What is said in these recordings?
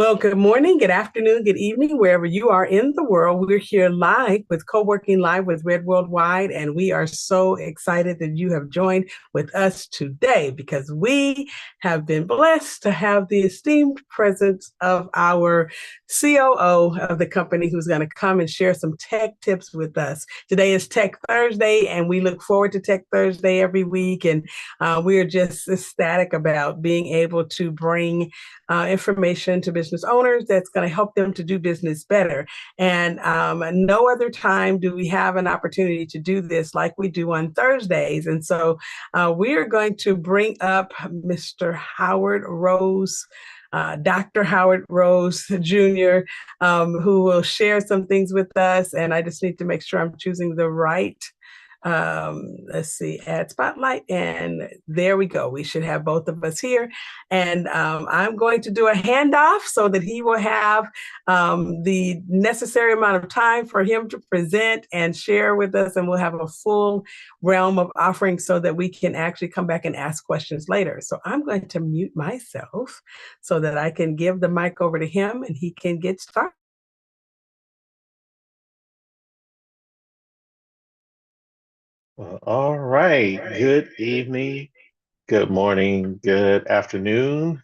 Well, good morning, good afternoon, good evening, wherever you are in the world. We're here live with Co-working Live with Red Worldwide, and we are so excited that you have joined with us today because we have been blessed to have the esteemed presence of our COO of the company who's going to come and share some tech tips with us. Today is Tech Thursday, and we look forward to Tech Thursday every week, and we are just ecstatic about being able to bring information to business owners that's going to help them to do business better. And no other time do we have an opportunity to do this like we do on Thursdays. And so we are going to bring up Mr. Howard Rose. Dr. Howard Rose Jr., who will share some things with us. And I just need to make sure I'm choosing the right let's see, add spotlight, and there we go. We should have both of us here, and I'm going to do a handoff so that he will have the necessary amount of time for him to present and share with us, and we'll have a full realm of offerings so that we can actually come back and ask questions later. So I'm going to mute myself so that I can give the mic over to him and he can get started. Well, all right. Good evening, good morning, good afternoon.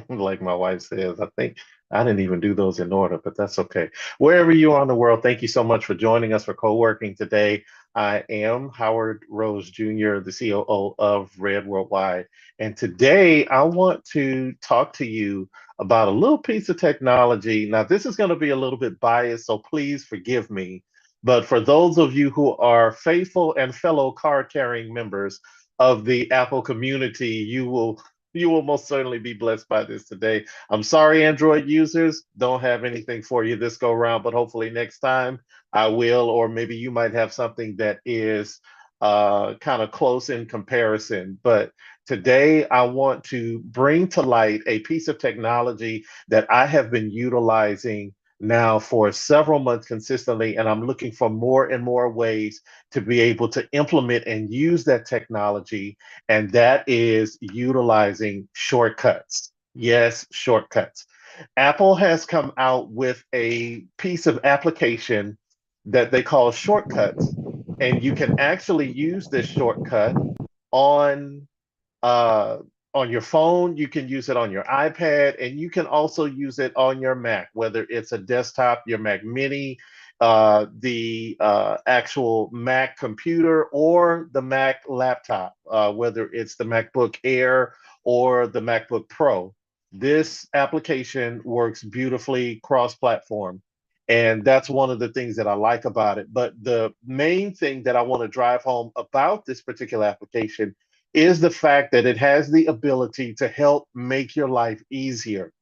Like my wife says, I think I didn't even do those in order, but that's okay. Wherever you are in the world, thank you so much for joining us for co-working today. I am Howard Rose Jr., the COO of Red Worldwide. And today I want to talk to you about a little piece of technology. Now, this is going to be a little bit biased, so please forgive me. But for those of you who are faithful and fellow card-carrying members of the Apple community, you will most certainly be blessed by this today. I'm sorry, Android users, don't have anything for you this go around, but hopefully next time I will, or maybe you might have something that is kind of close in comparison. But today I want to bring to light a piece of technology that I have been utilizing now for several months consistently, and I'm looking for more and more ways to be able to implement and use that technology, and that is utilizing shortcuts. Yes, shortcuts. Apple has come out with a piece of application that they call shortcuts, and you can actually use this shortcut on uh, on your phone, you can use it on your iPad, and you can also use it on your Mac, whether it's a desktop, your Mac Mini, the actual Mac computer, or the Mac laptop, whether it's the MacBook Air or the MacBook Pro. This application works beautifully cross-platform. And that's one of the things that I like about it. But the main thing that I want to drive home about this particular application is the fact that it has the ability to help make your life easier.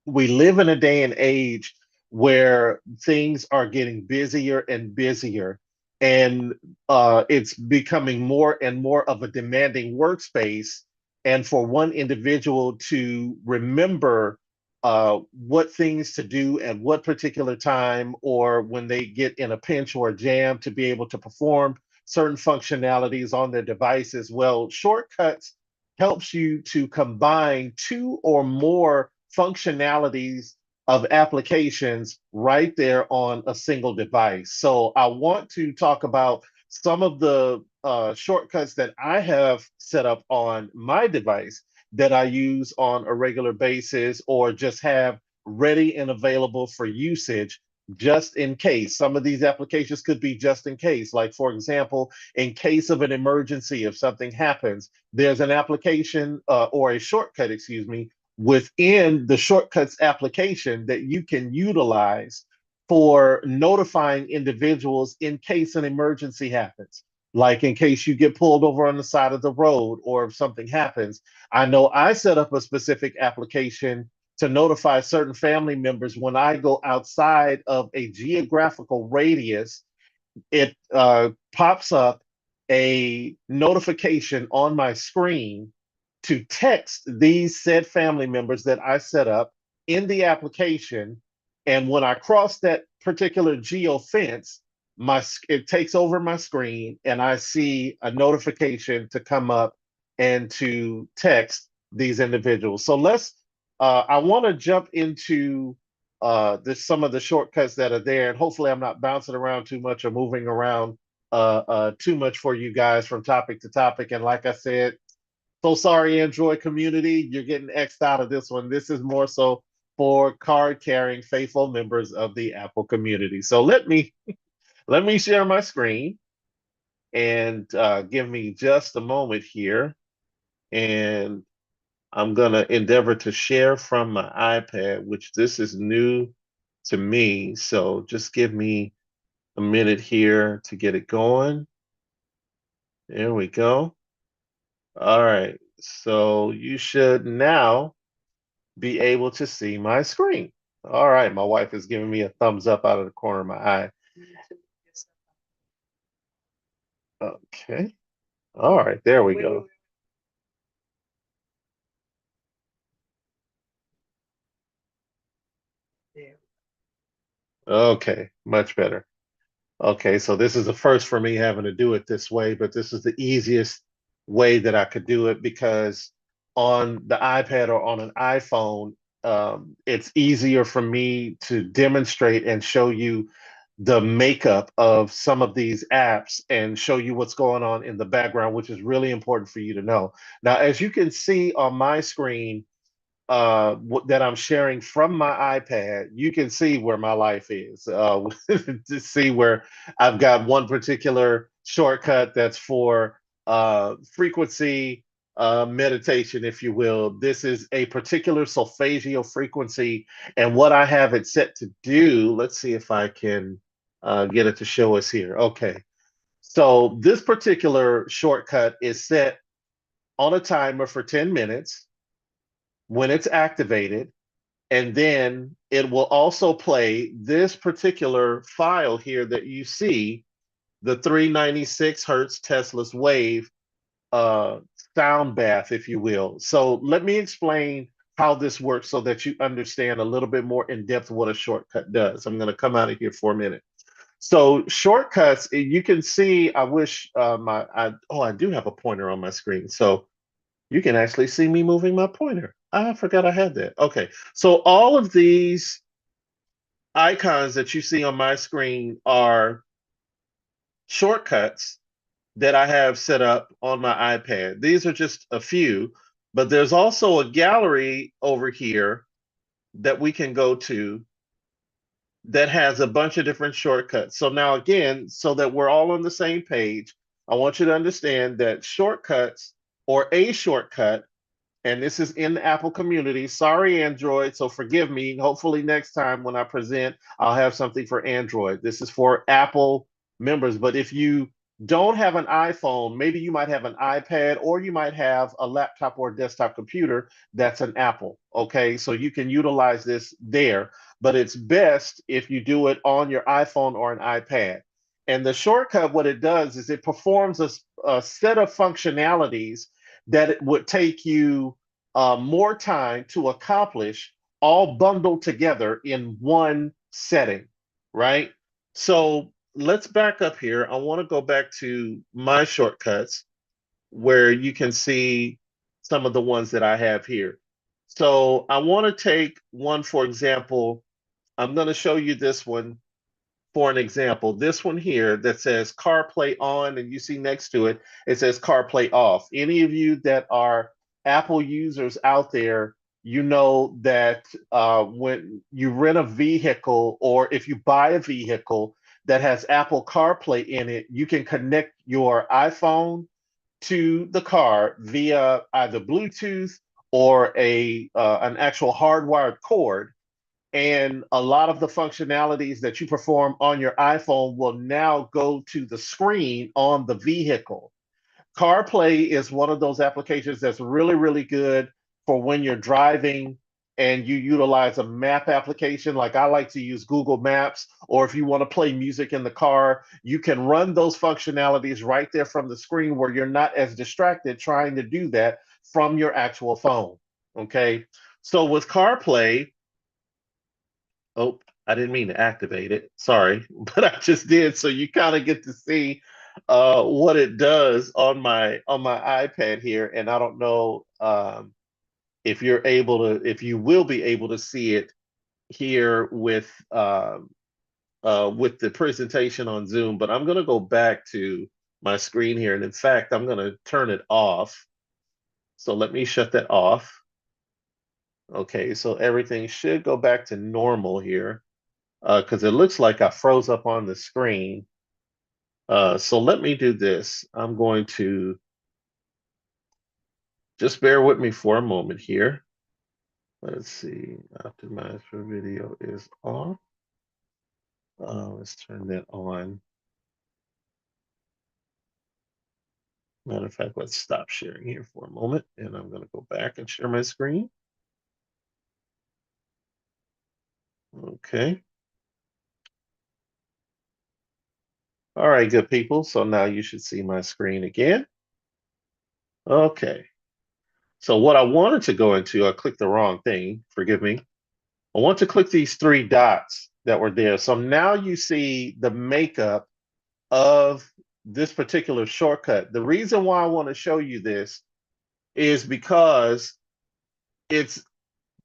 We live in a day and age where things are getting busier and busier, and it's becoming more and more of a demanding workspace. And for one individual to remember what things to do at what particular time, or when they get in a pinch or a jam, to be able to perform certain functionalities on their devices, well, shortcuts helps you to combine two or more functionalities of applications right there on a single device. So I want to talk about some of the shortcuts that I have set up on my device that I use on a regular basis, or just have ready and available for usage just in case. Some of these applications could be just in case. Like, for example, in case of an emergency, if something happens, there's an application or a shortcut, excuse me, within the shortcuts application that you can utilize for notifying individuals in case an emergency happens. Like in case you get pulled over on the side of the road, or if something happens. I know I set up a specific application to notify certain family members when I go outside of a geographical radius. It pops up a notification on my screen to text these said family members that I set up in the application. And when I cross that particular geo fence, it takes over my screen, and I see a notification to come up and to text these individuals. So let's I want to jump into some of the shortcuts that are there, and hopefully I'm not bouncing around too much or moving around too much for you guys from topic to topic. And like I said, so sorry, Android community, you're getting X'd out of this one. This is more so for card carrying faithful members of the Apple community. So let me share my screen and give me just a moment here. And I'm gonna endeavor to share from my iPad, which this is new to me. So just give me a minute here to get it going. There we go. All right. So you should now be able to see my screen. All right. My wife is giving me a thumbs up out of the corner of my eye. Okay. All right. There we go. Okay. Much better. Okay, so this is a first for me having to do it this way, but this is the easiest way that I could do it because on the iPad or on an iPhone, it's easier for me to demonstrate and show you the makeup of some of these apps and show you what's going on in the background, which is really important for you to know. Now, as you can see on my screen, that I'm sharing from my iPad, you can see where my life is. To see where I've got one particular shortcut that's for frequency meditation, if you will. This is a particular solfeggio frequency, and what I have it set to do. Let's see if I can get it to show us here. Okay, so this particular shortcut is set on a timer for 10 minutes when it's activated, and then it will also play this particular file here that you see, the 396 hertz Tesla's wave uh, sound bath, if you will. So let me explain how this works so that you understand a little bit more in depth what a shortcut does. I'm going to come out of here for a minute. So shortcuts, you can see, I wish I do have a pointer on my screen. So you can actually see me moving my pointer. I forgot I had that. Okay. So all of these icons that you see on my screen are shortcuts that I have set up on my iPad. These are just a few, but there's also a gallery over here that we can go to that has a bunch of different shortcuts. So now again, so that we're all on the same page, I want you to understand that shortcuts or a shortcut, and this is in the Apple community. Sorry, Android, so forgive me. Hopefully, next time when I present, I'll have something for Android. This is for Apple members. But if you don't have an iPhone, maybe you might have an iPad or you might have a laptop or a desktop computer that's an Apple. Okay, so you can utilize this there, but it's best if you do it on your iPhone or an iPad. And the shortcut, what it does is it performs a set of functionalities that it would take you more time to accomplish, all bundled together in one setting, right? So let's back up here. I want to go back to my shortcuts where you can see some of the ones that I have here. So I want to take one, for example. I'm going to show you this one for an example. This one here that says CarPlay on, and you see next to it, it says CarPlay off. Any of you that are Apple users out there, you know that when you rent a vehicle or if you buy a vehicle that has Apple CarPlay in it, you can connect your iPhone to the car via either Bluetooth or a an actual hardwired cord, and a lot of the functionalities that you perform on your iPhone will now go to the screen on the vehicle. CarPlay is one of those applications that's really, really good for when you're driving and you utilize a map application. Like I like to use Google Maps, or if you want to play music in the car, you can run those functionalities right there from the screen where you're not as distracted trying to do that from your actual phone. Okay. So with CarPlay, oh, I didn't mean to activate it. Sorry, but I just did. So you kind of get to see what it does on my iPad here. And I don't know if you will be able to see it here with the presentation on Zoom. But I'm going to go back to my screen here, and in fact, I'm going to turn it off. So let me shut that off. Okay, so everything should go back to normal here because it looks like I froze up on the screen. So let me do this. I'm going to just bear with me for a moment here. Let's see, optimize for video is off. Let's turn that on. Matter of fact, let's stop sharing here for a moment, and I'm going to go back and share my screen. Okay. All right, good people. So now you should see my screen again. Okay. So what I wanted to go into, I clicked the wrong thing. Forgive me. I want to click these three dots that were there. So now you see the makeup of this particular shortcut. The reason why I want to show you this is because it's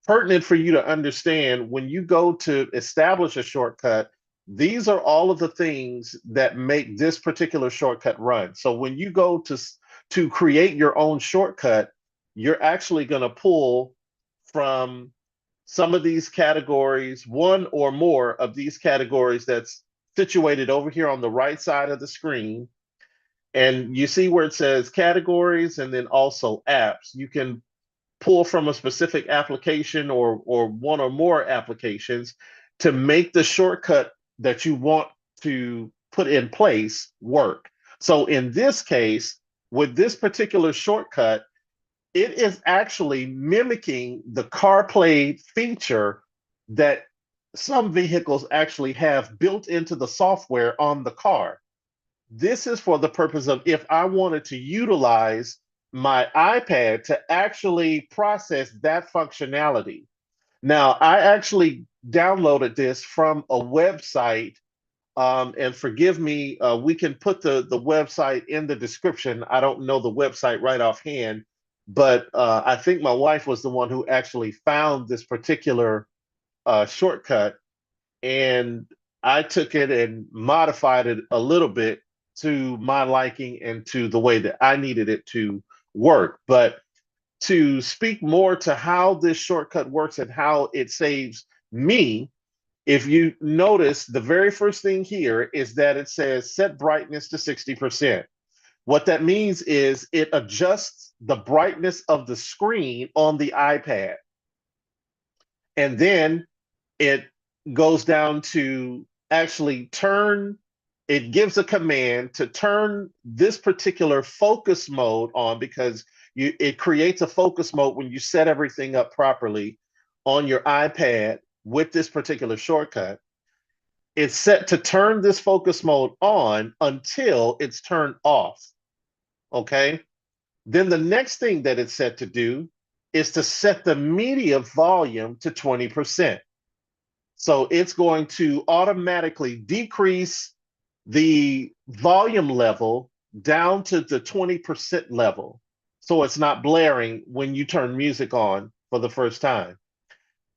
pertinent for you to understand when you go to establish a shortcut, these are all of the things that make this particular shortcut run. So when you go to create your own shortcut, you're actually going to pull from some of these categories, one or more of these categories that's situated over here on the right side of the screen. And you see where it says categories and then also apps. You can pull from a specific application or one or more applications to make the shortcut that you want to put in place work. So in this case, with this particular shortcut, it is actually mimicking the CarPlay feature that some vehicles actually have built into the software on the car. This is for the purpose of if I wanted to utilize my iPad to actually process that functionality. Now, I actually downloaded this from a website, and forgive me, we can put the website in the description. I don't know the website right offhand, but I think my wife was the one who actually found this particular shortcut, and I took it and modified it a little bit to my liking and to the way that I needed it to work. But to speak more to how this shortcut works and how it saves me, if you notice, the very first thing here is that it says set brightness to 60%. What that means is it adjusts the brightness of the screen on the iPad. And then it goes down to actually it gives a command to turn this particular focus mode on because it creates a focus mode when you set everything up properly on your iPad with this particular shortcut. It's set to turn this focus mode on until it's turned off. Okay. Then the next thing that it's set to do is to set the media volume to 20%. So it's going to automatically decrease the volume level down to the 20% level. So it's not blaring when you turn music on for the first time.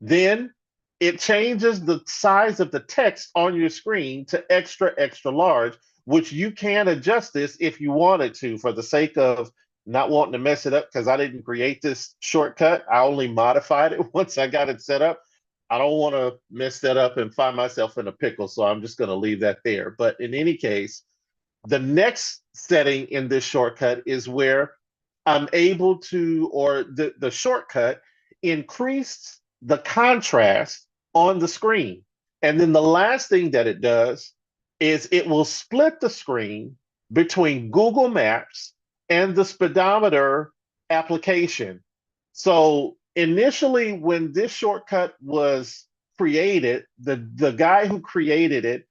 Then it changes the size of the text on your screen to extra, extra large, which you can adjust this if you wanted to for the sake of not wanting to mess it up because I didn't create this shortcut. I only modified it once I got it set up. I don't want to mess that up and find myself in a pickle, so I'm just going to leave that there. But in any case, the next setting in this shortcut is where I'm able to, or the shortcut increased the contrast on the screen. And then the last thing that it does is it will split the screen between Google Maps and the speedometer application. So initially, when this shortcut was created, the guy who created it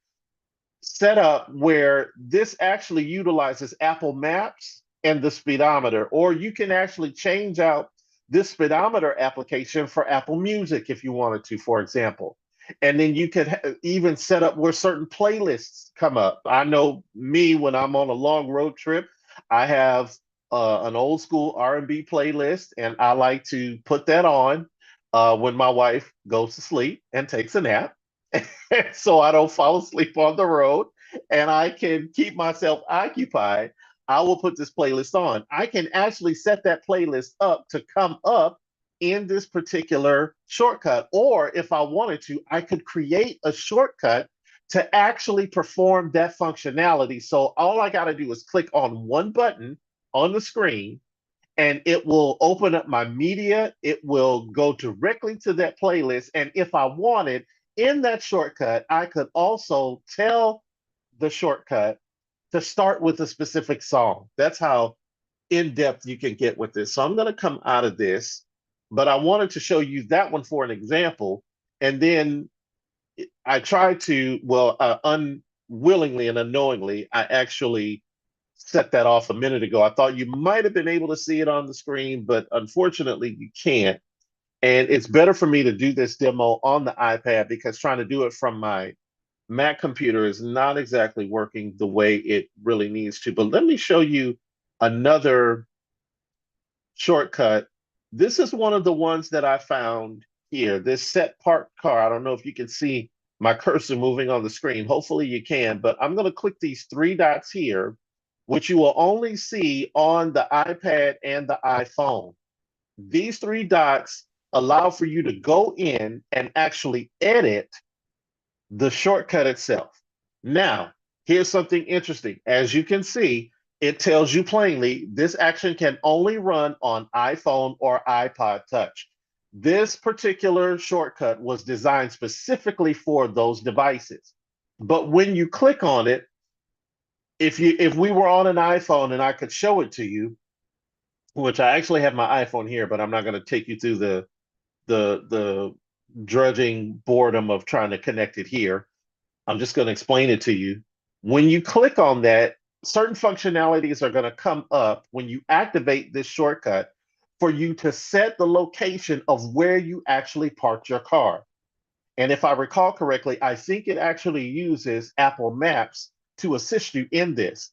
set up where this actually utilizes Apple Maps and the speedometer, or you can actually change out this speedometer application for Apple Music if you wanted to, for example. And then you could even set up where certain playlists come up. I know me when I'm on a long road trip, I have an old school R&B playlist, and I like to put that on when my wife goes to sleep and takes a nap, so I don't fall asleep on the road, and I can keep myself occupied. I will put this playlist on. I can actually set that playlist up to come up in this particular shortcut, or if I wanted to, I could create a shortcut to actually perform that functionality. So all I got to do is click on one button on the screen, and it will open up my media. It will go directly to that playlist. And if I wanted, in that shortcut, I could also tell the shortcut to start with a specific song. That's how in depth you can get with this. So I'm going to come out of this, but I wanted to show you that one for an example. And then I tried to, well, unwillingly and unknowingly, I actually set that off a minute ago. I thought you might have been able to see it on the screen, but unfortunately you can't. And it's better for me to do this demo on the iPad because trying to do it from my Mac computer is not exactly working the way it really needs to. But let me show you another shortcut. This is one of the ones that I found here, this set park car. I don't know if you can see my cursor moving on the screen. Hopefully you can, but I'm going to click these three dots here, which you will only see on the iPad and the iPhone. These three dots allow for you to go in and actually edit the shortcut itself. Now, here's something interesting. As you can see, it tells you plainly this action can only run on iPhone or iPod Touch. This particular shortcut was designed specifically for those devices. But when you click on it, if we were on an iPhone and I could show it to you, which I actually have my iPhone here, but I'm not going to take you through the drudging boredom of trying to connect it here. I'm just going to explain it to you. When you click on that, certain functionalities are going to come up when you activate this shortcut for you to set the location of where you actually parked your car. And if I recall correctly, I think it actually uses Apple Maps to assist you in this.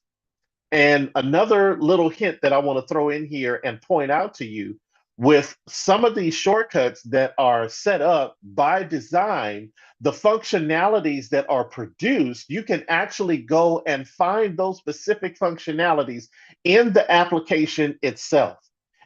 And another little hint that I want to throw in here and point out to you, with some of these shortcuts that are set up by design, the functionalities that are produced, you can actually go and find those specific functionalities in the application itself.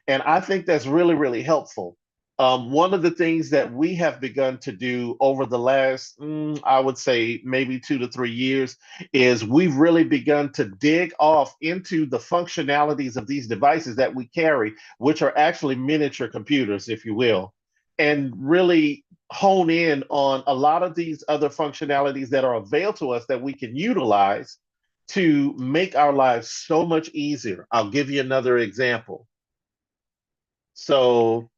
And I think that's really, really helpful. One of the things that we have begun to do over the last, I would say, maybe 2 to 3 years, is we've really begun to dig off into the functionalities of these devices that we carry, which are actually miniature computers, if you will, and really hone in on a lot of these other functionalities that are available to us that we can utilize to make our lives so much easier. I'll give you another example. So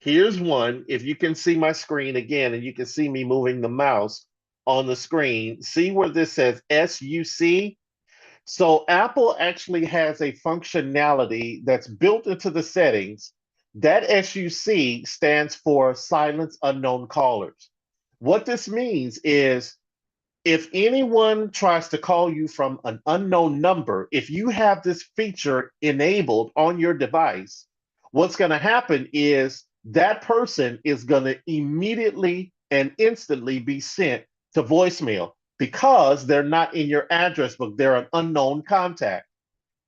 here's one. If you can see my screen again, and you can see me moving the mouse on the screen, see where this says SUC? So Apple actually has a functionality that's built into the settings. That SUC stands for Silence Unknown Callers. What this means is if anyone tries to call you from an unknown number, if you have this feature enabled on your device, what's going to happen is that person is going to immediately and instantly be sent to voicemail because they're not in your address book. They're an unknown contact.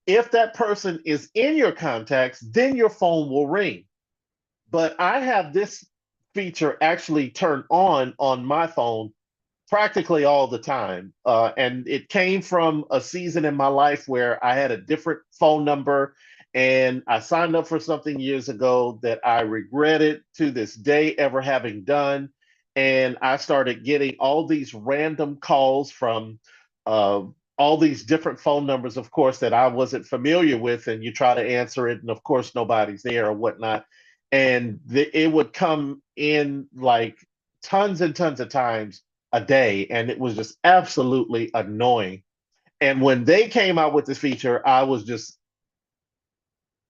If that person is in your contacts, then your phone will ring. But I have this feature actually turned on my phone practically all the time. And it came from a season in my life where I had a different phone number and I signed up for something years ago that I regretted to this day ever having done. And I started getting all these random calls from all these different phone numbers, of course, that I wasn't familiar with. And you try to answer it, and of course, nobody's there or whatnot. And it would come in like tons and tons of times a day, and it was just absolutely annoying. And when they came out with this feature, I was just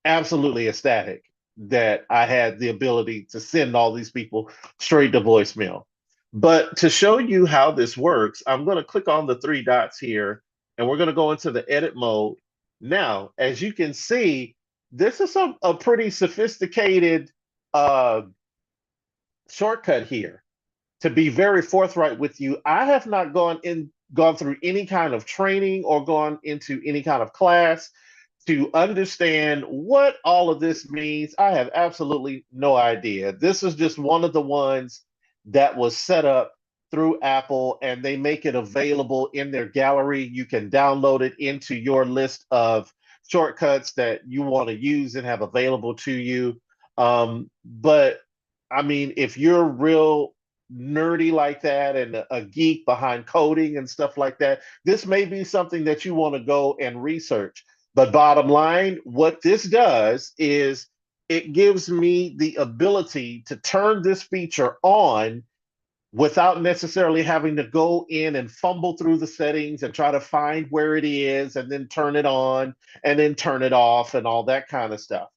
absolutely ecstatic that I had the ability to send all these people straight to voicemail. But to show you how this works, I'm going to click on the three dots here, and we're going to go into the edit mode. Now, as you can see, this is a pretty sophisticated uh, shortcut here. To be very forthright with you, I have not gone through any kind of training or gone into any kind of class to understand what all of this means. I have absolutely no idea. This is just one of the ones that was set up through Apple, and they make it available in their gallery. You can download it into your list of shortcuts that you want to use and have available to you. But I mean, if you're real nerdy like that and a geek behind coding and stuff like that, this may be something that you want to go and research. But bottom line, what this does is it gives me the ability to turn this feature on without necessarily having to go in and fumble through the settings and try to find where it is and then turn it on and then turn it off and all that kind of stuff.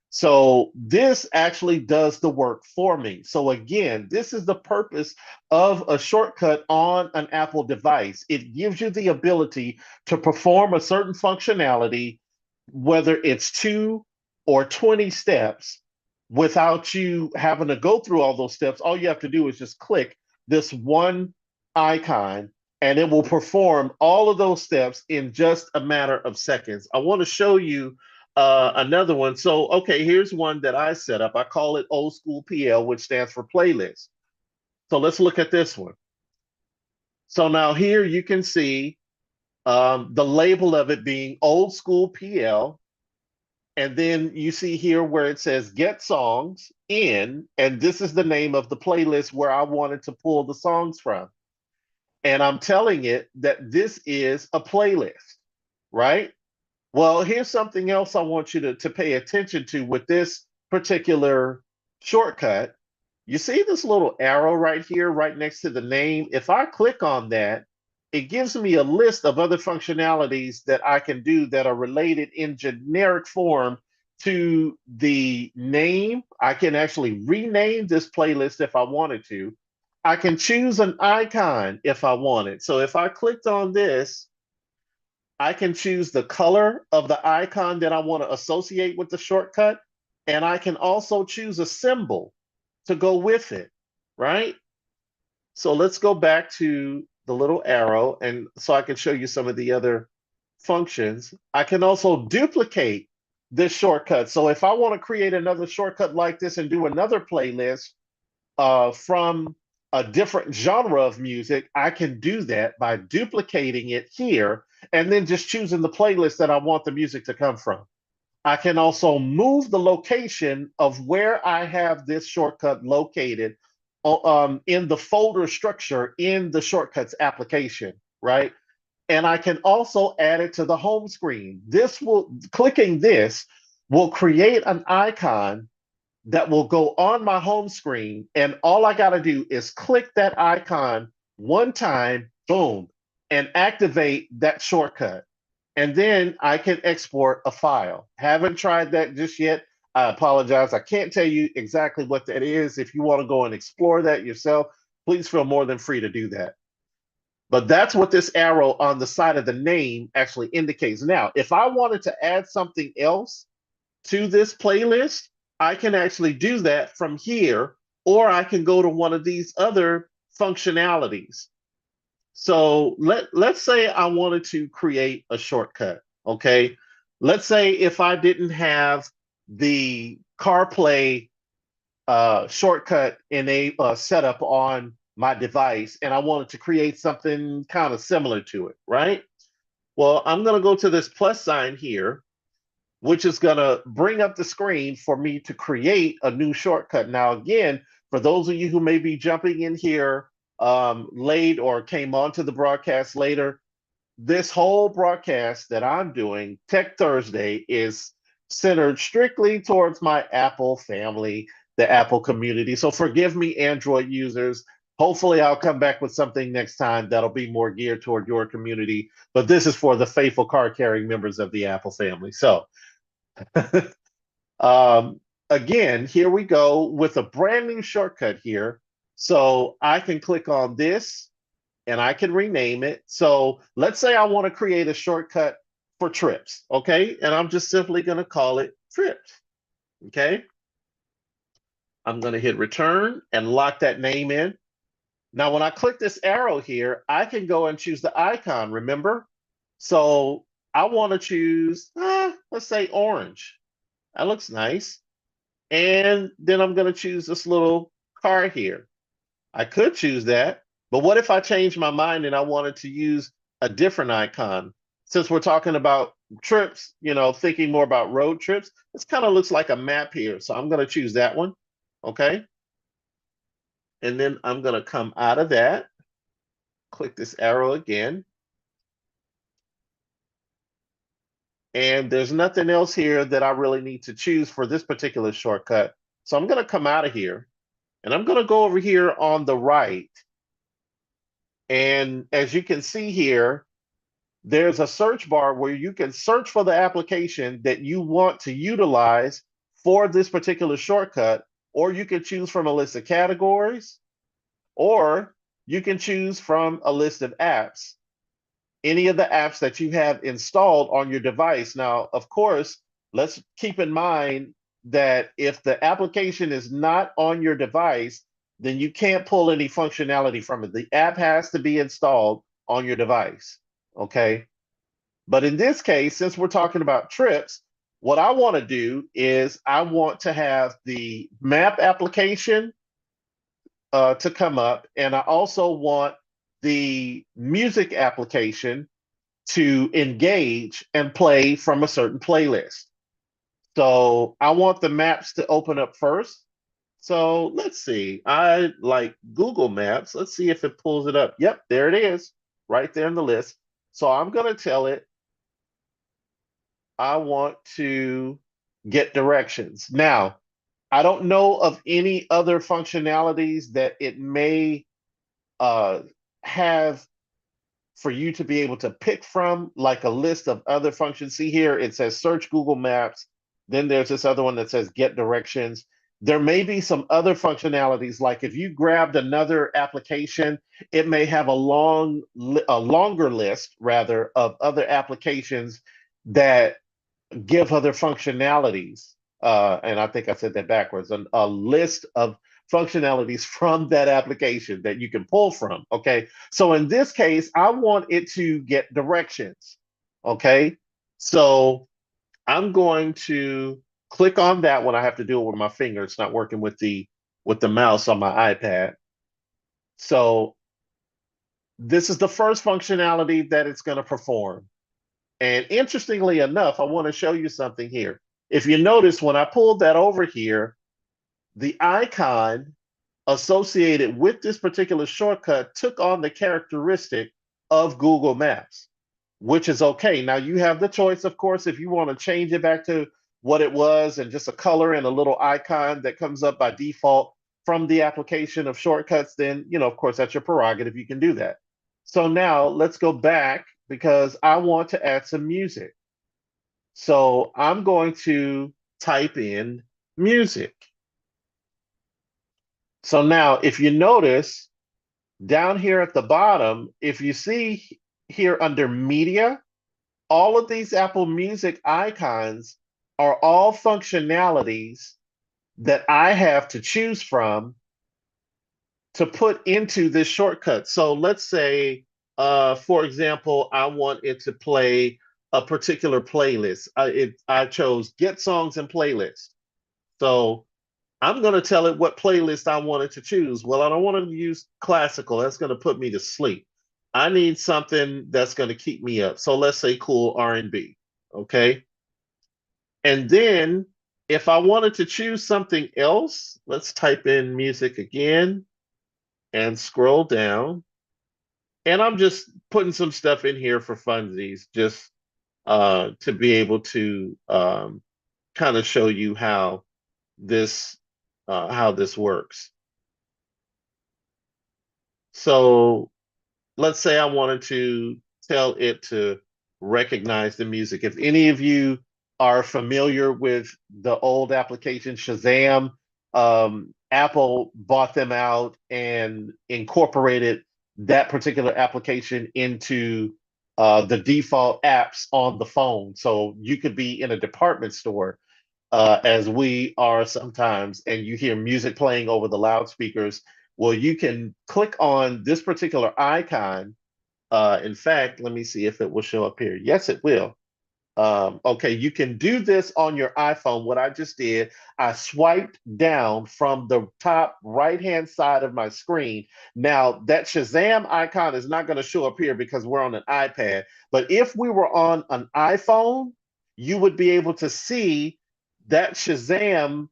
So this actually does the work for me. So again, this is the purpose of a shortcut on an Apple device. It gives you the ability to perform a certain functionality, whether it's 2 or 20 steps, without you having to go through all those steps. All you have to do is just click this one icon and it will perform all of those steps in just a matter of seconds. I want to show you another one. So, okay, here's one that I set up. I call it Old School PL, which stands for playlist. So let's look at this one. So now here you can see the label of it being Old School PL. And then you see here where it says get songs in, and this is the name of the playlist where I wanted to pull the songs from. And I'm telling it that this is a playlist, right? Well, here's something else I want you to pay attention to with this particular shortcut. You see this little arrow right here, right next to the name? If I click on that, it gives me a list of other functionalities that I can do that are related in generic form to the name. I can actually rename this playlist if I wanted to. I can choose an icon if I wanted. So if I clicked on this, I can choose the color of the icon that I want to associate with the shortcut, and I can also choose a symbol to go with it, right? So let's go back to the little arrow, and so I can show you some of the other functions. I can also duplicate this shortcut. So if I want to create another shortcut like this and do another playlist from a different genre of music, I can do that by duplicating it here and then just choosing the playlist that I want the music to come from. I can also move the location of where I have this shortcut located in the folder structure in the shortcuts application, right? And I can also add it to the home screen. Clicking this will create an icon that will go on my home screen. And all I got to do is click that icon one time, boom, and activate that shortcut. And then I can export a file. Haven't tried that just yet. I apologize. I can't tell you exactly what that is. If you want to go and explore that yourself, please feel more than free to do that. But that's what this arrow on the side of the name actually indicates. Now, if I wanted to add something else to this playlist, I can actually do that from here, or I can go to one of these other functionalities. So let's say I wanted to create a shortcut, okay? Let's say if I didn't have the CarPlay shortcut set up on my device and I wanted to create something kind of similar to it, right? Well, I'm going to go to this plus sign here, which is going to bring up the screen for me to create a new shortcut. Now, again, for those of you who may be jumping in here late or came onto the broadcast later, this whole broadcast that I'm doing, Tech Thursday, is centered strictly towards my Apple family, the Apple community. So forgive me, Android users. Hopefully, I'll come back with something next time that'll be more geared toward your community. But this is for the faithful card carrying members of the Apple family. So, again, here we go with a brand new shortcut here. So I can click on this and I can rename it. So let's say I want to create a shortcut for trips, okay? And I'm just simply going to call it trips, okay? I'm going to hit return and lock that name in. Now, when I click this arrow here, I can go and choose the icon, remember? So I want to choose, let's say orange. That looks nice. And then I'm going to choose this little car here. I could choose that, but what if I change my mind and I wanted to use a different icon? Since we're talking about trips, thinking more about road trips, this kind of looks like a map here. So I'm going to choose that one. Okay. And then I'm going to come out of that, click this arrow again. And there's nothing else here that I really need to choose for this particular shortcut. So I'm going to come out of here and I'm going to go over here on the right. And as you can see here, there's a search bar where you can search for the application that you want to utilize for this particular shortcut, or you can choose from a list of categories, or you can choose from a list of apps, any of the apps that you have installed on your device. Now, of course, let's keep in mind that if the application is not on your device, then you can't pull any functionality from it. The app has to be installed on your device, okay? But in this case, since we're talking about trips, what I want to do is I want to have the map application to come up, and I also want the music application to engage and play from a certain playlist. So I want the maps to open up first. So let's see. I like Google Maps. Let's see if it pulls it up. Yep, there it is, right there in the list. So I'm going to tell it I want to get directions. Now, I don't know of any other functionalities that it may have for you to be able to pick from, like a list of other functions. See here, it says search Google Maps. Then there's this other one that says get directions. There may be some other functionalities, like if you grabbed another application, it may have a longer list rather of other applications that give other functionalities. And I think I said that backwards, a list of functionalities from that application that you can pull from. Okay. So in this case, I want it to get directions. Okay. So I'm going to click on that one. I have to do it with my finger. It's not working with the mouse on my iPad. So this is the first functionality that it's going to perform. And interestingly enough, I want to show you something here. If you notice, when I pulled that over here, the icon associated with this particular shortcut took on the characteristic of Google Maps, which is okay. Now you have the choice, of course, if you want to change it back to what it was and just a color and a little icon that comes up by default from the application of shortcuts, then, of course, that's your prerogative. You can do that. So now let's go back because I want to add some music. So I'm going to type in music. So now if you notice down here at the bottom, if you see here under media, all of these Apple Music icons are all functionalities that I have to choose from to put into this shortcut. So let's say, for example, I want it to play a particular playlist. I chose get songs and playlist. So I'm going to tell it what playlist I wanted to choose. Well, I don't want to use classical. That's going to put me to sleep. I need something that's going to keep me up. So let's say cool R&B. Okay. And then if I wanted to choose something else, let's type in music again and scroll down. And I'm just putting some stuff in here for funsies, just to be able to kind of show you this how this works. So let's say I wanted to tell it to recognize the music. If any of you are familiar with the old application Shazam, Apple bought them out and incorporated that particular application into the default apps on the phone. So you could be in a department store, as we are sometimes, and you hear music playing over the loudspeakers. Well, you can click on this particular icon. In fact, let me see if it will show up here. Yes, it will. Okay, you can do this on your iPhone. What I just did, I swiped down from the top right-hand side of my screen. Now, that Shazam icon is not going to show up here because we're on an iPad. But if we were on an iPhone, you would be able to see that Shazam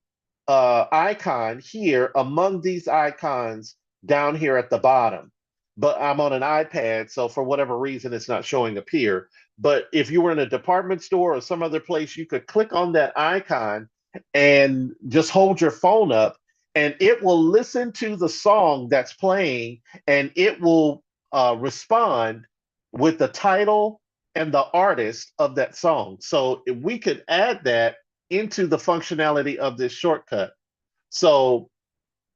icon here among these icons down here at the bottom. But I'm on an iPad, so for whatever reason, it's not showing up here. But if you were in a department store or some other place, you could click on that icon and just hold your phone up, and it will listen to the song that's playing, and it will respond with the title and the artist of that song. So if we could add that into the functionality of this shortcut. So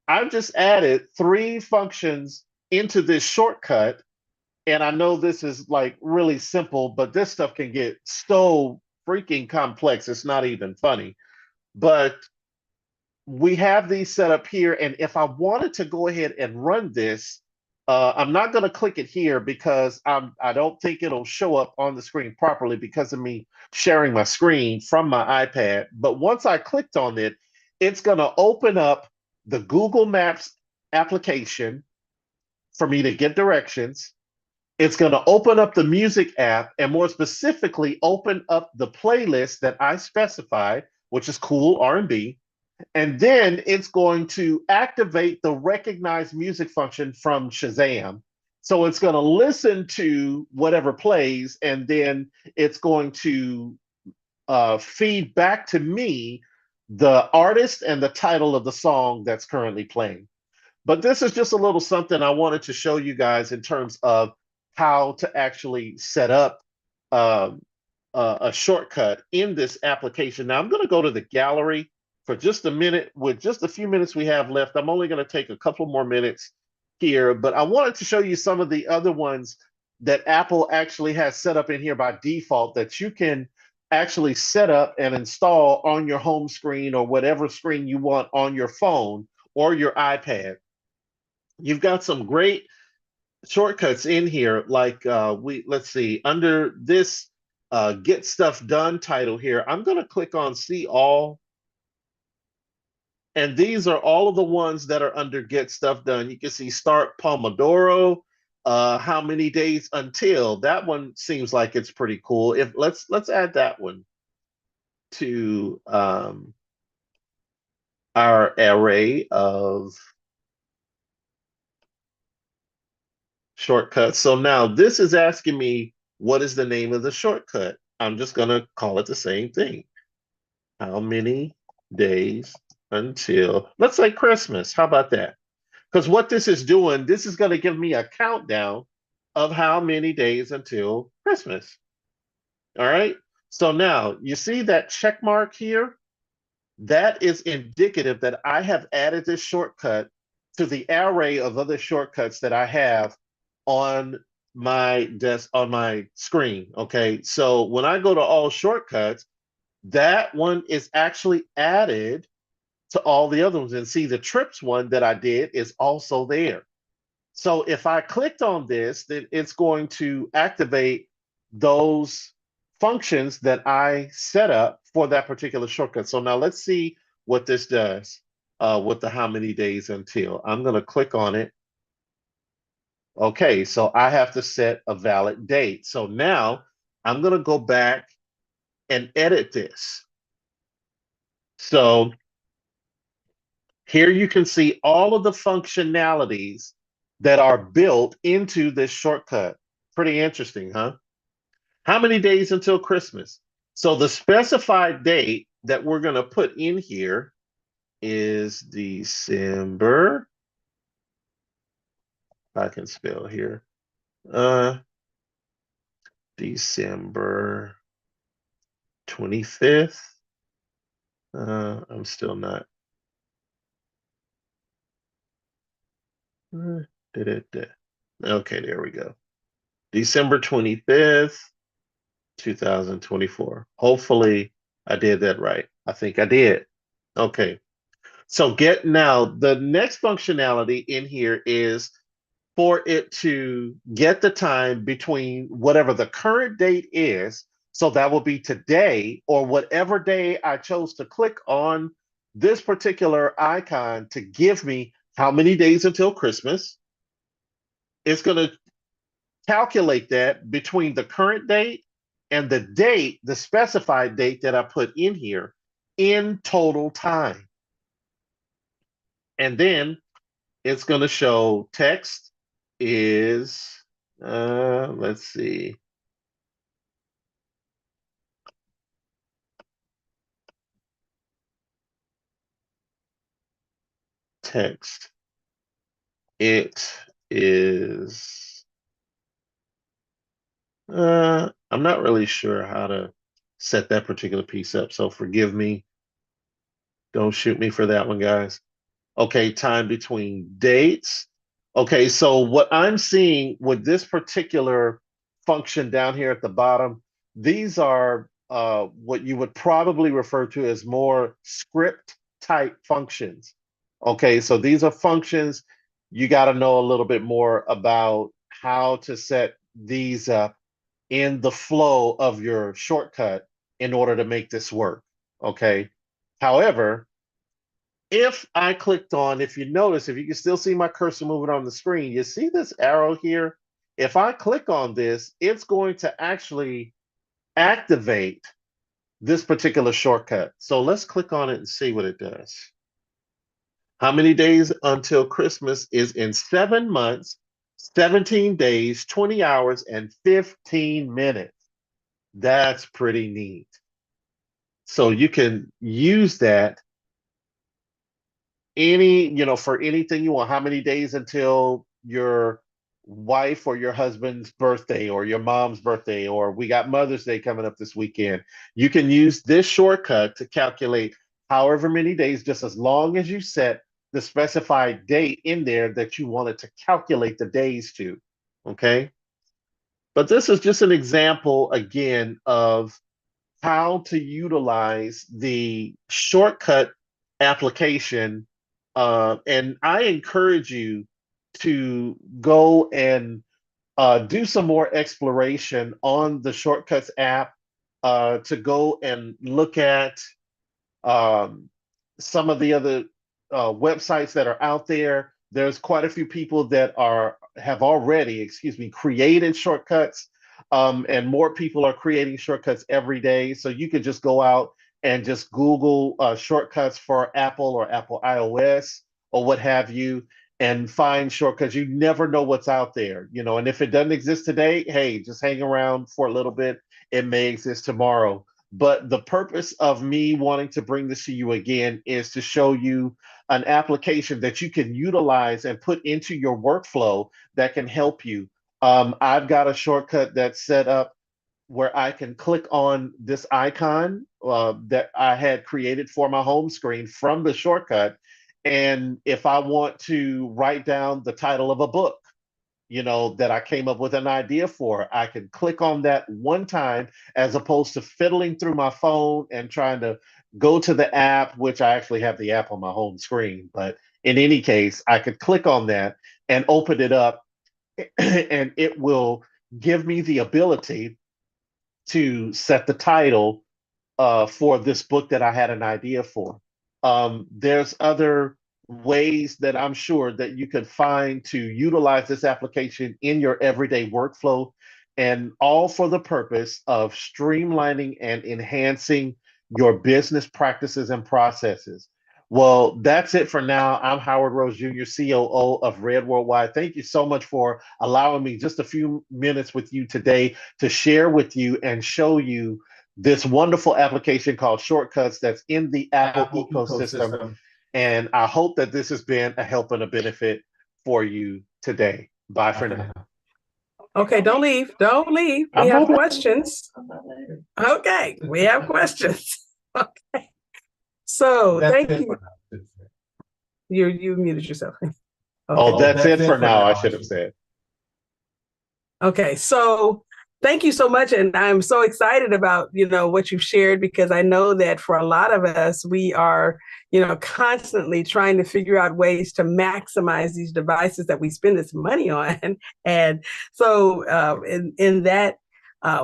I've just added 3 functions into this shortcut, and I know this is like really simple, but this stuff can get so freaking complex. It's not even funny. But we have these set up here. And if I wanted to go ahead and run this, I'm not going to click it here because I don't think it'll show up on the screen properly because of me sharing my screen from my iPad. But once I clicked on it, it's going to open up the Google Maps application for me to get directions. It's going to open up the music app and more specifically open up the playlist that I specified, which is cool R&B. And then it's going to activate the recognize music function from Shazam. So it's going to listen to whatever plays, and then it's going to feed back to me the artist and the title of the song that's currently playing. But this is just a little something I wanted to show you guys in terms of how to actually set up um, a shortcut in this application. Now I'm going to go to the gallery for just a minute. With just a few minutes we have left, I'm only going to take a couple more minutes here, but I wanted to show you some of the other ones that Apple actually has set up in here by default that you can actually set up and install on your home screen or whatever screen you want on your phone or your iPad. You've got some great shortcuts in here, like let's see, under this get stuff done title here, I'm going to click on see all, and these are all of the ones that are under get stuff done. You can see start Pomodoro, how many days until. That one seems like it's pretty cool. If let's add that one to our array of shortcuts. So now this is asking me what is the name of the shortcut. I'm just going to call it the same thing. How many days until, let's say Christmas. How about that? Because what this is doing, this is going to give me a countdown of how many days until Christmas. All right. So now you see that check mark here? That is indicative that I have added this shortcut to the array of other shortcuts that I have on my desk, on my screen. Okay. So when I go to all shortcuts, that one is actually added to all the other ones. And see, the trips one that I did is also there. So if I clicked on this, then it's going to activate those functions that I set up for that particular shortcut. So now let's see what this does with the how many days until. I'm going to click on it. Okay, so I have to set a valid date. So now I'm going to go back and edit this. So here you can see all of the functionalities that are built into this shortcut. Pretty interesting, huh? How many days until Christmas? So the specified date that we're going to put in here is December. I can spell here. December 25th. I'm still not. Okay, there we go. December 25th, 2024. Hopefully I did that right. I think I did. Okay. So get now the next functionality in here is for it to get the time between whatever the current date is. So that will be today or whatever day I chose to click on this particular icon to give me how many days until Christmas. It's going to calculate that between the current date and the date, the specified date that I put in here in total time. And then it's going to show text is, let's see, text. It is, I'm not really sure how to set that particular piece up. So forgive me. Don't shoot me for that one, guys. Okay, time between dates. Okay, so what I'm seeing with this particular function down here at the bottom, these are what you would probably refer to as more script type functions. Okay, so these are functions you got to know a little bit more about how to set these up in the flow of your shortcut in order to make this work. Okay, however, if I clicked on, if you notice, if you can still see my cursor moving on the screen, you see this arrow here? If I click on this, it's going to actually activate this particular shortcut. So let's click on it and see what it does. How many days until Christmas is in 7 months, 17 days, 20 hours, and 15 minutes. That's pretty neat. So you can use that for anything you want. How many days until your wife or your husband's birthday or your mom's birthday, or we got Mother's Day coming up this weekend. You can use this shortcut to calculate however many days, just as long as you set the specified date in there that you wanted to calculate the days to. Okay. But this is just an example again of how to utilize the shortcut application. And I encourage you to go and do some more exploration on the Shortcuts app, to go and look at um, some of the other websites that are out there. There's quite a few people that have already, excuse me, created shortcuts, and more people are creating shortcuts every day. So you could just go out and just Google shortcuts for Apple or Apple iOS or what have you, and find shortcuts. You never know what's out there, and if it doesn't exist today, hey, just hang around for a little bit. It may exist tomorrow. But the purpose of me wanting to bring this to you again is to show you an application that you can utilize and put into your workflow that can help you. I've got a shortcut that's set up where I can click on this icon that I had created for my home screen from the shortcut. And if I want to write down the title of a book, that I came up with an idea for, I can click on that one time as opposed to fiddling through my phone and trying to go to the app, which I actually have the app on my home screen. But in any case, I could click on that and open it up, and it will give me the ability to set the title for this book that I had an idea for. There's other ways that I'm sure that you could find to utilize this application in your everyday workflow, and all for the purpose of streamlining and enhancing your business practices and processes. Well, that's it for now. I'm Howard Rose Jr., COO of Red Worldwide. Thank you so much for allowing me just a few minutes with you today to share with you and show you this wonderful application called Shortcuts that's in the Apple ecosystem. And I hope that this has been a help and a benefit for you today. Bye for now. Okay, don't leave. Don't leave. We have questions. Okay, we have questions. Okay. So thank you. You muted yourself. Okay. Oh, that's it for now, I should have said. Okay, so thank you so much, and I'm so excited about what you've shared because I know that for a lot of us, we are constantly trying to figure out ways to maximize these devices that we spend this money on, and so in that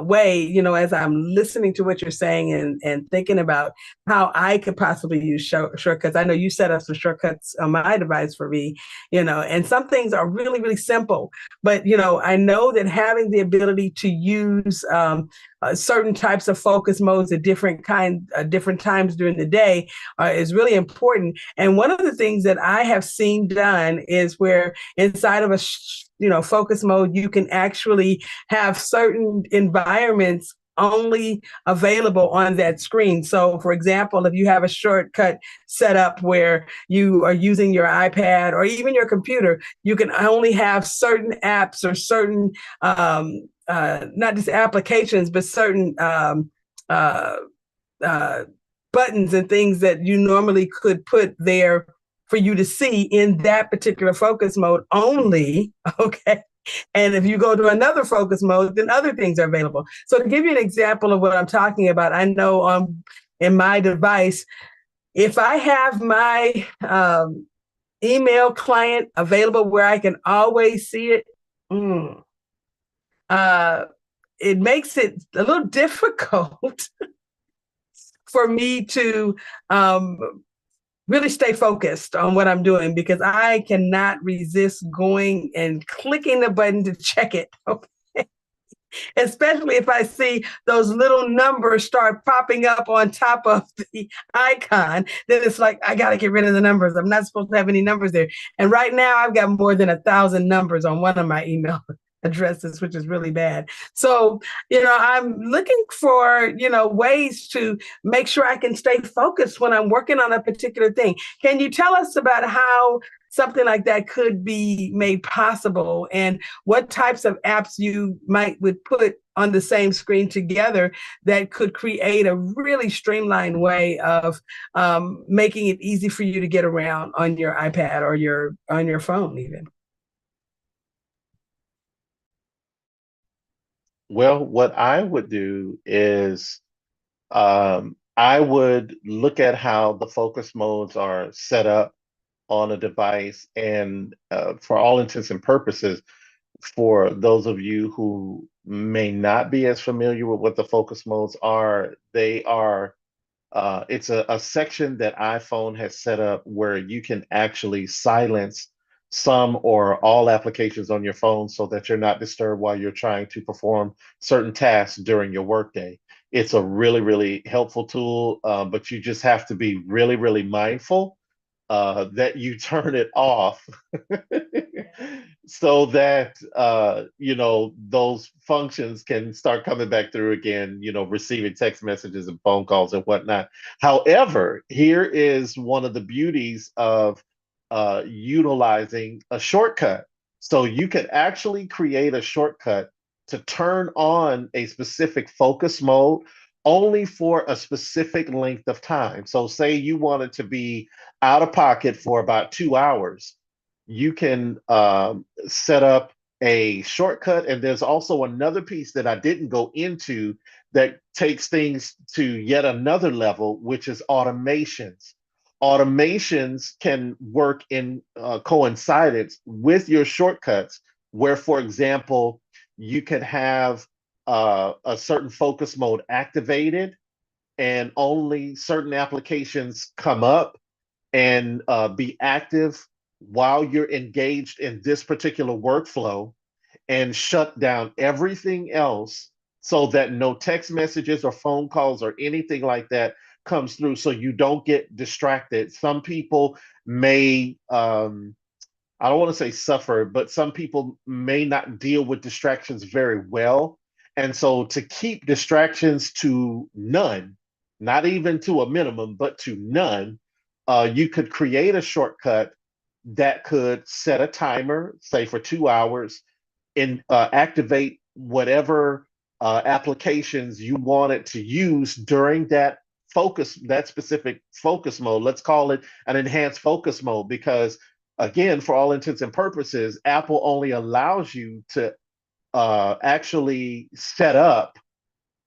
way, as I'm listening to what you're saying and thinking about how I could possibly use shortcuts. I know you set up some shortcuts on my device for me, and some things are really, really simple. But I know that having the ability to use certain types of focus modes at different times during the day is really important. And one of the things that I have seen done is where inside of a focus mode, you can actually have certain environments only available on that screen. So, for example, if you have a shortcut set up where you are using your iPad or even your computer, you can only have certain apps or certain, not just applications, but certain uh, uh, buttons and things that you normally could put there for you to see in that particular focus mode only. Okay. And if you go to another focus mode, then other things are available. So to give you an example of what I'm talking about, I know in my device, if I have my email client available where I can always see it, mm, uh, it makes it a little difficult for me to um, really stay focused on what I'm doing because I cannot resist going and clicking the button to check it. Okay. Especially if I see those little numbers start popping up on top of the icon, then it's like, I got to get rid of the numbers. I'm not supposed to have any numbers there. And right now, I've got more than 1,000 numbers on one of my email addresses, which is really bad. So, I'm looking for, ways to make sure I can stay focused when I'm working on a particular thing. Can you tell us about how something like that could be made possible and what types of apps you would put on the same screen together that could create a really streamlined way of making it easy for you to get around on your iPad or on your phone even? Well, what I would do is I would look at how the focus modes are set up on a device, and for all intents and purposes, for those of you who may not be as familiar with what the focus modes are, they are it's a section that iPhone has set up where you can actually silence some or all applications on your phone so that you're not disturbed while you're trying to perform certain tasks during your workday. It's a really, really helpful tool, but you just have to be really, really mindful that you turn it off so that those functions can start coming back through again, receiving text messages and phone calls and whatnot. However, here is one of the beauties of utilizing a shortcut. So you can actually create a shortcut to turn on a specific focus mode only for a specific length of time. So say you wanted to be out of pocket for about 2 hours, you can set up a shortcut. And there's also another piece that I didn't go into that takes things to yet another level, which is automations. Automations can work in coincidence with your shortcuts, where, for example, you could have a certain focus mode activated and only certain applications come up and be active while you're engaged in this particular workflow, and shut down everything else so that no text messages or phone calls or anything like that comes through, so you don't get distracted. Some people may I don't want to say suffer, but some people may not deal with distractions very well. And so to keep distractions to none, not even to a minimum, but to none, you could create a shortcut that could set a timer, say for 2 hours, and activate whatever applications you wanted to use during that specific focus mode. Let's call it an enhanced focus mode, because again, for all intents and purposes, Apple only allows you to actually set up,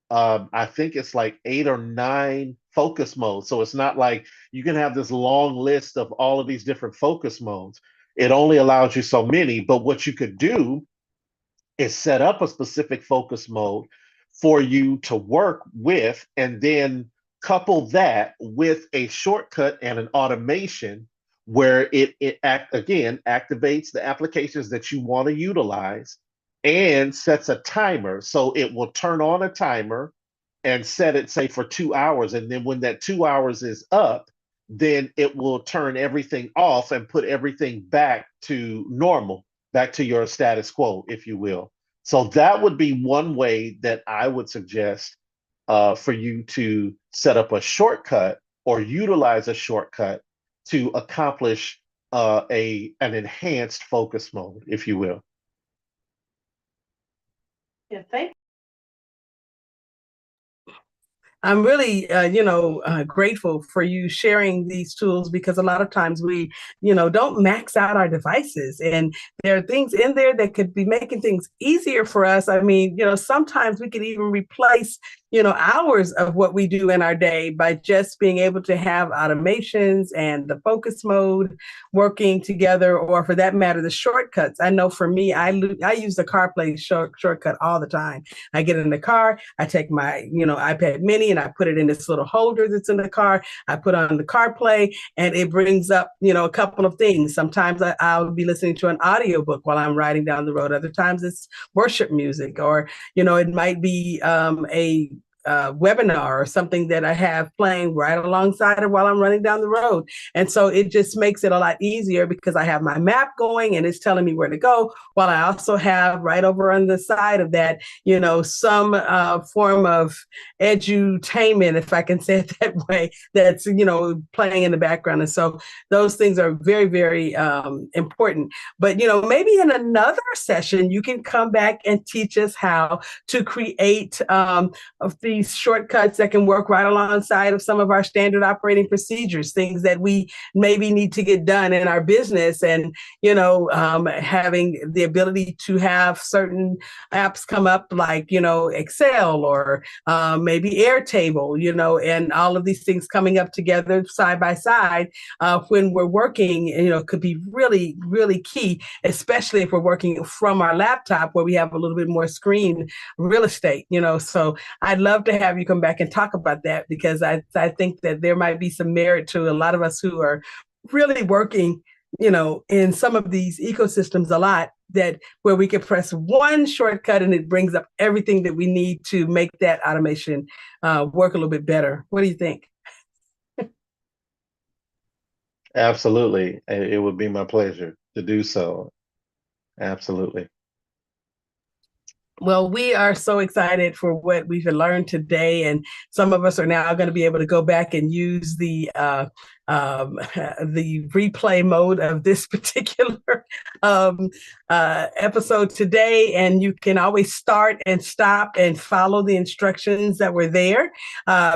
I think it's like 8 or 9 focus modes. So it's not like you can have this long list of all of these different focus modes. It only allows you so many. But what you could do is set up a specific focus mode for you to work with, and then couple that with a shortcut and an automation where again activates the applications that you want to utilize and sets a timer. So it will turn on a timer and set it, say, for 2 hours. And then when that 2 hours is up, then it will turn everything off and put everything back to normal, back to your status quo, if you will. So that would be one way that I would suggest for you to set up a shortcut or utilize a shortcut to accomplish an enhanced focus mode, if you will. Yeah, thank I'm really, grateful for you sharing these tools because a lot of times we, don't max out our devices, and there are things in there that could be making things easier for us. I mean, sometimes we could even replace, hours of what we do in our day by just being able to have automations and the focus mode working together, or for that matter, the shortcuts. I know for me, I use the CarPlay shortcut all the time. I get in the car, I take my, iPad mini and I put it in this little holder that's in the car. I put on the CarPlay and it brings up, a couple of things. Sometimes I'll be listening to an audiobook while I'm riding down the road. Other times it's worship music, or, it might be a webinar or something that I have playing right alongside it while I'm running down the road. And so it just makes it a lot easier because I have my map going and it's telling me where to go, while I also have right over on the side of that, some form of edutainment, if I can say it that way, that's, playing in the background. And so those things are very, very important. But, maybe in another session, you can come back and teach us how to create of these shortcuts that can work right alongside of some of our standard operating procedures, things that we maybe need to get done in our business. And, having the ability to have certain apps come up like, Excel, or maybe Airtable, and all of these things coming up together side by side when we're working, could be really, really key, especially if we're working from our laptop where we have a little bit more screen real estate, So I'd love to have you come back and talk about that, because I think that there might be some merit to a lot of us who are really working, in some of these ecosystems a lot, that where we can press one shortcut and it brings up everything that we need to make that automation work a little bit better. What do you think? Absolutely. It would be my pleasure to do so. Absolutely. Well, we are so excited for what we've learned today, and some of us are now going to be able to go back and use the replay mode of this particular um, episode today. And you can always start and stop and follow the instructions that were there,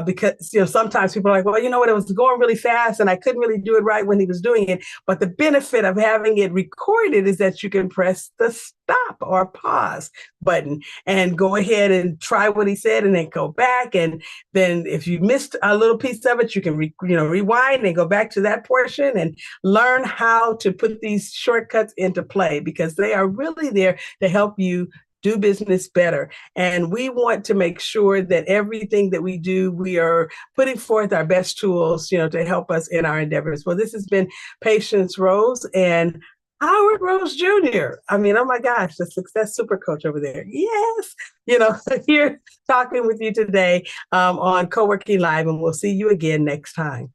because sometimes people are like, well, it was going really fast and I couldn't really do it right when he was doing it. But the benefit of having it recorded is that you can press the stop or pause button and go ahead and try what he said and then go back. And then if you missed a little piece of it, you can rewind and go back to that portion and learn how to put these shortcuts into play, because they are really there to help you do business better. And we want to make sure that everything that we do, we are putting forth our best tools, to help us in our endeavors. Well, this has been Patience Rose and Howard Rose Jr. I mean, oh my gosh, the success super coach over there. Yes. Here talking with you today on Co-working Live, and we'll see you again next time.